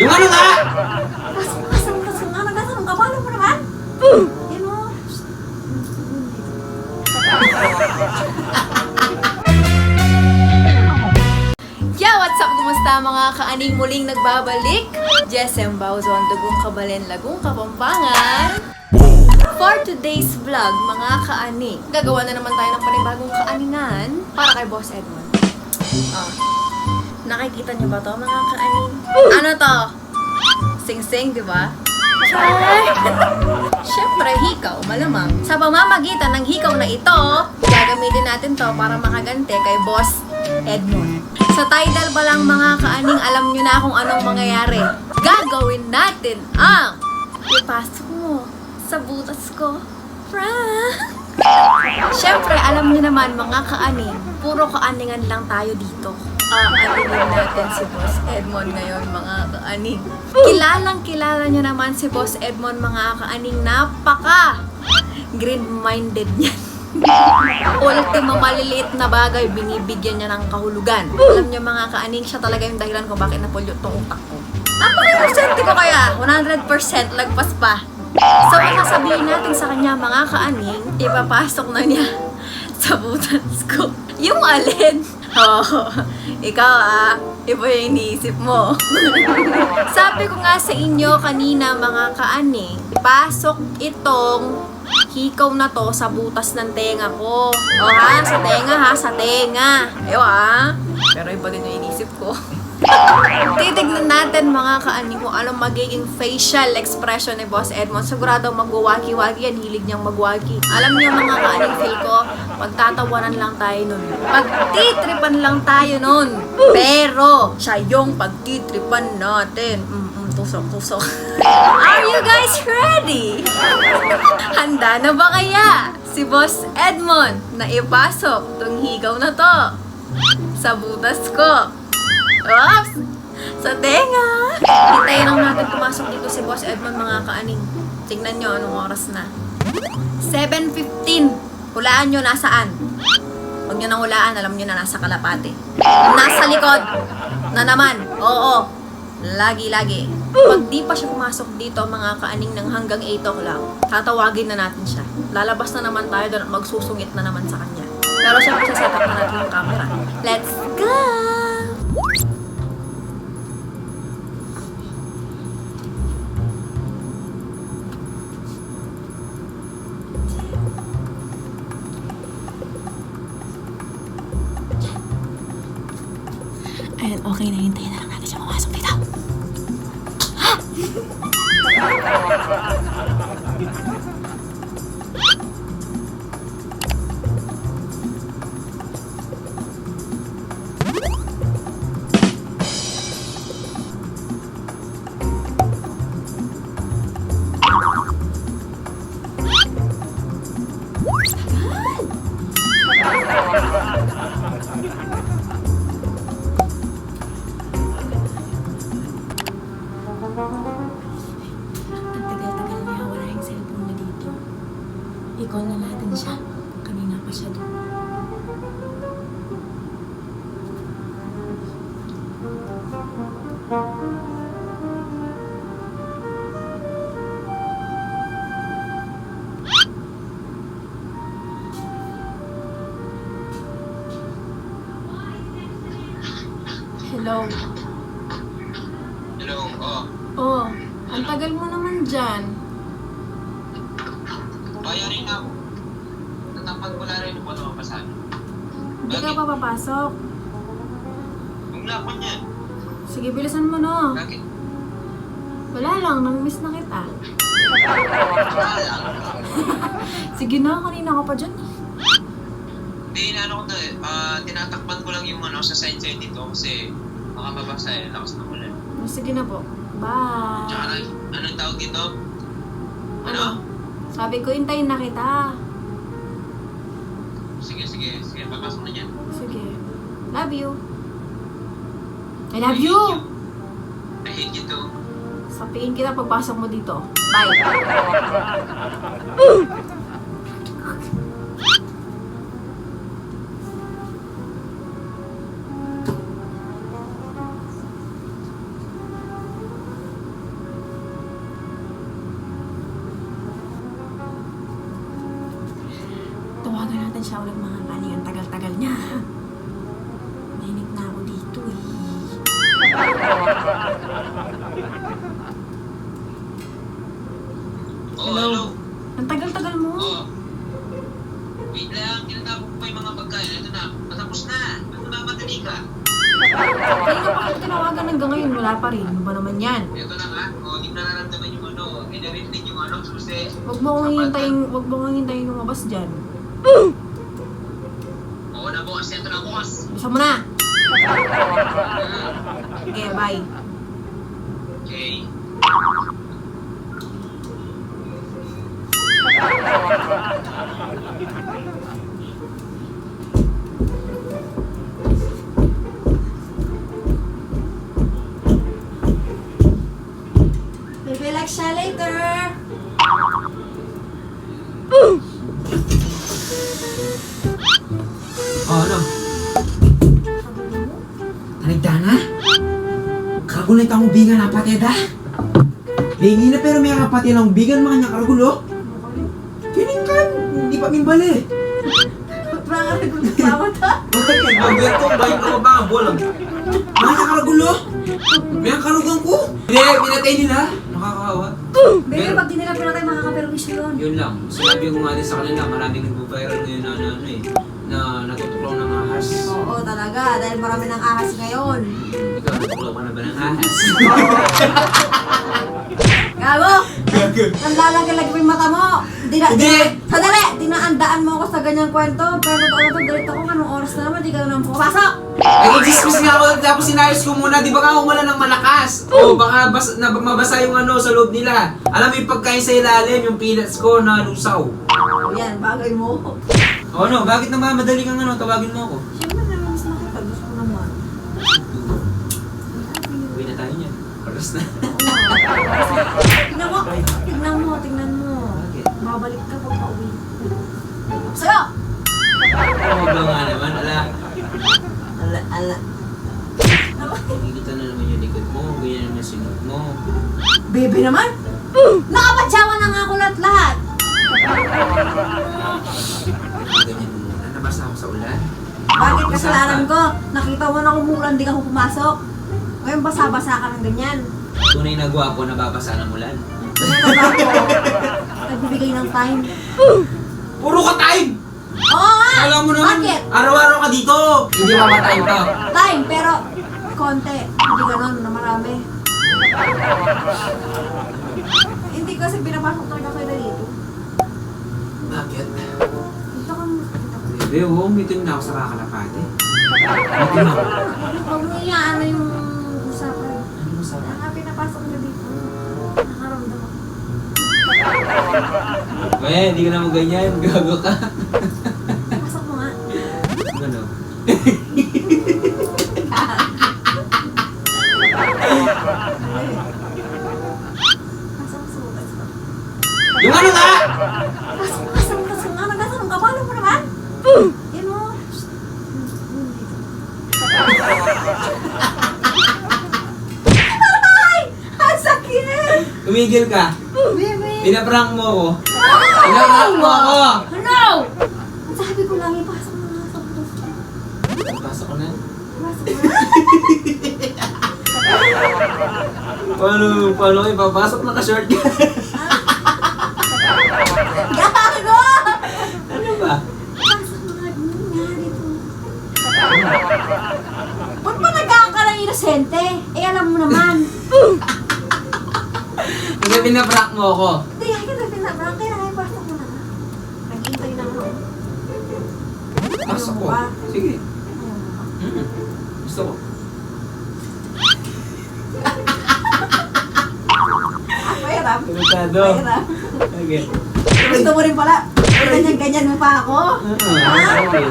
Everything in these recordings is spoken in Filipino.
Yung ano nga? Kasang nga, nagkasang kabalo mo naman. Yan o. Yeah, what's up? Kumusta mga kaaning muling nagbabalik? Jessem Bauzon, Dugong Kabalen, Lagong Kapampangan. For today's vlog, mga kaani, gagawa na naman tayo ng panibagong kaaningan para kay Boss Edmond. Nakikita niyo ba to, mga kaani? Ano to? Sing-sing, di ba? Siyempre, hikaw, malamang. Sa pamamagitan ng hikaw na ito, gagamitin natin to para makagante kay Boss Edmond. Sa title pa lang, mga kaaning, alam nyo na kung anong mangyayari. Gagawin natin ang ipasok mo sa butas ko. Prank! Siyempre, alam nyo naman, mga kaaning, puro kaaningan lang tayo dito. Aaningin natin si Boss Edmond ngayon, mga kaaning. Kilalang-kilala nyo naman si Boss Edmond, mga kaaning. Napaka green-minded niya. Ultimo maliliit na bagay, binibigyan niya ng kahulugan. Alam niyo, mga kaaning, siya talaga yung dahilan kung bakit napulyo tong utak ko. Napaka-percent ko kaya, 100% lagpas pa. So, sasabihin natin sa kanya, mga kaaning, ipapasok na niya sa butas ko. Yung alin? Oh, ikaw iba yung iniisip mo. Sabi ko nga sa inyo kanina, mga kaaning, pasok itong hikaw na to sa butas ng tenga ko. O ha, sa tenga ha, sa tenga. Ewa. Pero iba din yung inisip ko. Titignan natin, mga kaaning, kung anong magiging facial expression ni Boss Edmond. Sigurado magwawagi-wagi yan, hilig niyang magwagi. Alam niyo, mga kaaning, feel ko, pagtatawanan lang tayo nun. Pagtitripan lang tayo nun. Pero, siya yung pagtitripan natin. Tusok. Are you guys ready? Handa na ba kaya si Boss Edmond na ipasok tong higaw na to sa butas ko? Oops! Sa tenga! Hintayin lang natin pumasok dito si Boss Edmond, mga kaaning. Tingnan nyo anong oras na. 7:15. Hulaan nyo nasaan. Huwag nyo nang hulaan, alam nyo na nasa kalapate. Nasa likod na naman. Oo. Lagi. Pag di pa siya pumasok dito, mga kaaning, ng hanggang 8 o'clock, tatawagin na natin siya. Lalabas na naman tayo doon at magsusungit na naman sa kanya. Pero syempre, set up na natin yung camera. Let's go! Ayan, okay na. Hintayin na lang natin siya pumasok dito. I-call na natin siya. Kanina pa siya doon. Hello. Hello, Oh, ang tagal mo naman dyan. bayarin ako. Natapag wala rin yung ano mapasabi. Hindi ka pa papasok. Yung lapan niya. Sige, bilisan mo, no. Bakit? Wala lang, nang-miss na kita. Wala lang. Sige na, kanina ka pa dyan. Hindi, inaano ko to tinatakpan ko lang yung sa side dito kasi baka mabasa lakas ng ulan. Sige na po. Bye. Tsaka anong tawag dito? Ano? Sabi ko, hintayin na kita. Sige, papasok na dyan. Sige. Love you. I love you! I hate you too. Sabihin kita pagpasok mo dito. Bye. tagal niya. Nainip na ako dito eh. Hello. Ang tagal-tagal mo. Oh. Wait lang, tinatapos ko pa yung mga pagkain. Ito na, matapos na. Ba't namamadali ka? Kaya nga bakit tinawagan hanggang ngayon? Wala pa rin. Ano ba naman yan? Ito na nga, hindi ko nararamdaman yung ano, inarinig yung ano, susi. Huwag mo kong hintayin lumabas dyan. Oo na boss, ito na boss. Bisa mo na. Hmm. Sige, bye. Okay. Baby, like siya later. Oh, ano? Tanigdana? Kagunay kang ubigan na pateda? Lingi na pero may kapatid ng ubigan mga kanya karagulo? Kining kan, hindi pa mimbali. Parang nagkakawat ha? Bakit yan? Bagay ko, bahay ko ba? Bolang. Mga karagulo? May ang karugang ko? Hindi, pinatay nila. Nakakawa. Baby, pag di nila pinatay, makakaperwisyo yun. Yun lang. Sinabi ko nga din sa kanila, maraming nagpo-viral ngayon na ano eh. Na natutuklaw ng ahas. Oo, talaga. Dahil marami ng ahas ngayon. Ikaw, natuklaw ka na ba ng ahas? Gago! Nanlalagay-lagay mo yung mata mo. Hindi! Sadali! Dinaandaan mo ako sa ganyang kwento. Pero totoo na to, direct ako. Anong oras na naman? Di ka na pumapasok. Nag-exist nga ako tapos sinayos ko muna. Di ba nga umulan ng malakas? O baka mabasa yung ano sa loob nila. Alam mo yung pagkain sa ilalim, yung peanuts ko na lusaw. O yan, bagay mo. O no, bakit naman madali kang ano, tawagin mo ako? Siyempre, namiss na kita. Gusto ko naman. Uwi na tayo niyan. Oras na. Tignan mo. Tignan mo. Bakit? Babalik ka pag pauwi. Sa'yo! Oo ba nga naman? Ala. Ano? Nakikita na naman yung likod mo. Ganyan naman sinuot mo. Baby naman? Nakapatsawa na nga ako lahat-lahat. Ganyan mo muna. Nabasa ako sa ulan. Bakit kasalanan ko? Nakita mo na umulan, di ka ako pumasok. Ngayon basa-basa ka ng ganyan. Tunay na gwapo, nababasa ng ulan. Kaya na ba ako? Nagbibigay ng time. Puro ka time! Oo nga! Alam mo naman, Bakit? araw-araw ka dito. Hindi mamatay to. Time, pero konti. Hindi ganun na marami. Hindi kasi pinapasok talaga kayo na dito. Bakit? Dito ka mo. Bebe, oo, meeting na ako sa kakalapate. Meeting ako. Huwag mo iyaan na yung usapan. Ano mo sa Kaya nga pinapasok na dito. Nakaramdam ako. Kaya, hindi ka naman ganyan. Gago ka. Pasok mo nga. Ano? Pasok mo sa bukas ko. Yung ano nga? Pasok nga. Nagkasanong ka ba? Alam mo naman? Yan mo. Ay! Ang sakit! Tumigil ka. Bebe! Pinaprank mo ako. Pinaprank mo ako. No! Ang sabi ko lang, ipasok mo nga sa bukas ko. Pasok ko na. Pasok mo nga. Paano ipapasok? Naka-short ka. Gago! Ano ba? Pasok mo nga. Nga dito. Ba't ba nagkakaroon inosente? Eh, alam mo naman. Kasi pinaprank mo ako. Hindi, ay ka na pinabang. Kaya nga, pasok mo na nga. Nag-iintay na ako. Pasok ko. ba? Sige. Ayaw mo ba? Gusto ko. Mahirap. Komentado. Mahirap. Okay. Gusto mo rin pala. Ganyan-ganyan mo pa ako. Ha? Okay.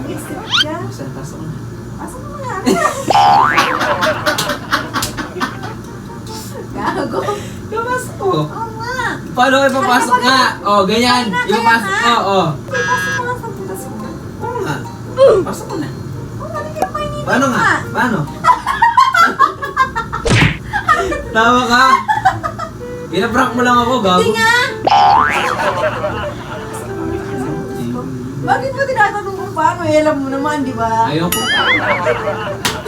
Isip ka. Saan pasok ko na? Pasok mo na. Gago. Kapasok ko. Oo nga. Paano kayo papasok nga? Oh, ganyan. Kaya Yung pasok. nga. Oo. Pasok mo nga sa butas mo. Oo nga. Pasok ko na. Oo nga, hindi ka mainit. Paano nga? Paano? Tawa ka. Pinaprank mo lang ako, gago. Hindi nga. Bakit mo tinatanong kung paano? Eh, alam mo naman, di ba? Ayoko.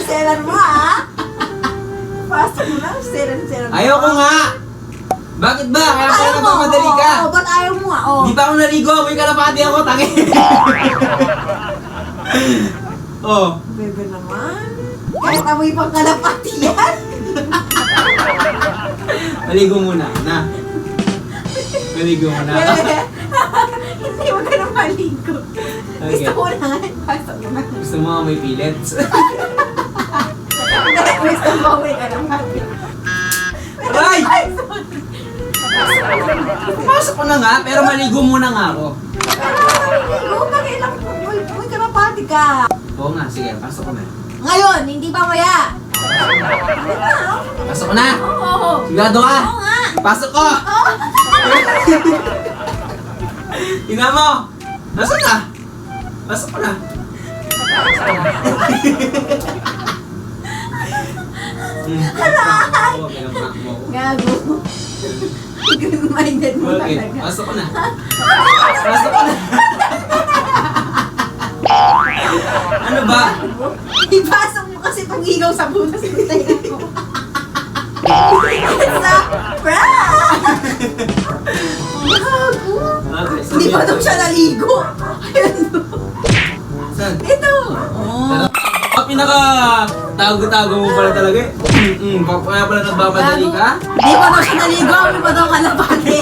Selan mo, ha? Pasok mo na, selan mo. Ayoko nga! Bakit ba? Kaya pala nagmamadali ka. Oo, ba't ayaw mo nga? Oo. Di pa ako naligo, may kalapati ako, tangi. Oh. Bebe naman. Kahit amoy pang kalapati yan. Maligo muna, na. Maligo muna. Hindi mo ka na maligo. Okay. Gusto ko na nga, pasok mo na. Gusto mo may pillets? Gusto mo may kalapati. Aray! Ay, sorry. Pasok ko na nga, pero maligo muna nga ako. Maligo, pakialam ko. May kalapati ka. Oo nga, sige, pasok ko na. Ngayon, hindi pa maya. Pasok ko na! Oo. Sigurado ka! Oo nga. Pasok ko! Tingnan mo! Nasaan na? Pasok ko na. Aray! Pinaprank mo ako. Gago. Good-minded mo Okay, talaga. pasok ko na. Pasok ko na. Ano ba? Ipasok mo kasi pag higaw sa butas ng tayo ko. It's a prank! Gago. Okay, Hindi pa daw siya naligo. Ayun. Saan? Ito. Oh. Pinaka tago-tago mo pala talaga eh. Kaya pala nagmamadali ka? Hindi pa daw siya naligo. Hindi pa daw kalapati.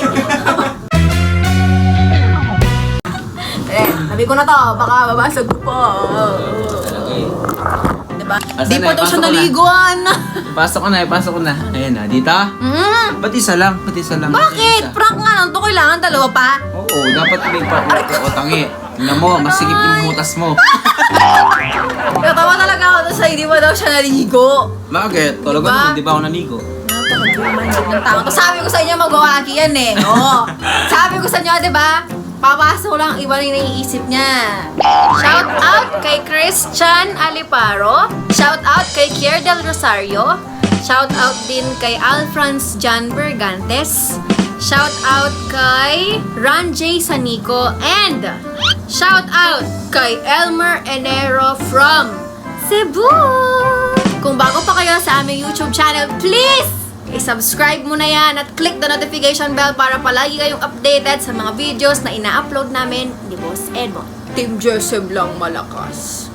Sabi ko na to. Baka babasag ko po. Talaga eh. Diba? Asan Di na? pa daw siya Pasok ko na. naliguan. Ipasok ko na, ipasok ko na. Ayan na, dito. Ba't isa lang? Ba't isa lang? Bakit? Isa. Prank nga lang to. Kailangan dalawa pa. Oo, dapat may pa o tangi. Tingnan mo, masikip yung butas mo. Natawa talaga ako doon sa hindi pa daw siya naligo. Bakit? Talaga Diba? naman, di ba ako nanigo? Napaka-good-minded ng tao. To sabi ko sa inyo, magwawagi yan eh. Oo. Sabi ko sa inyo, di ba? Papasok lang, iba na yung naiisip niya. Shout out kay Christian Aliparo. Shout out kay Kier Del Rosario. Shout out din kay Alfrance John Bergantes. Shout out kay Ranjay Sanico. And shout out kay Elmer Enero from Cebu. Kung bago pa kayo sa aming YouTube channel, please i-subscribe mo na yan at click the notification bell para palagi kayong updated sa mga videos na ina-upload namin ni Boss Edmond. Team Joseph lang malakas.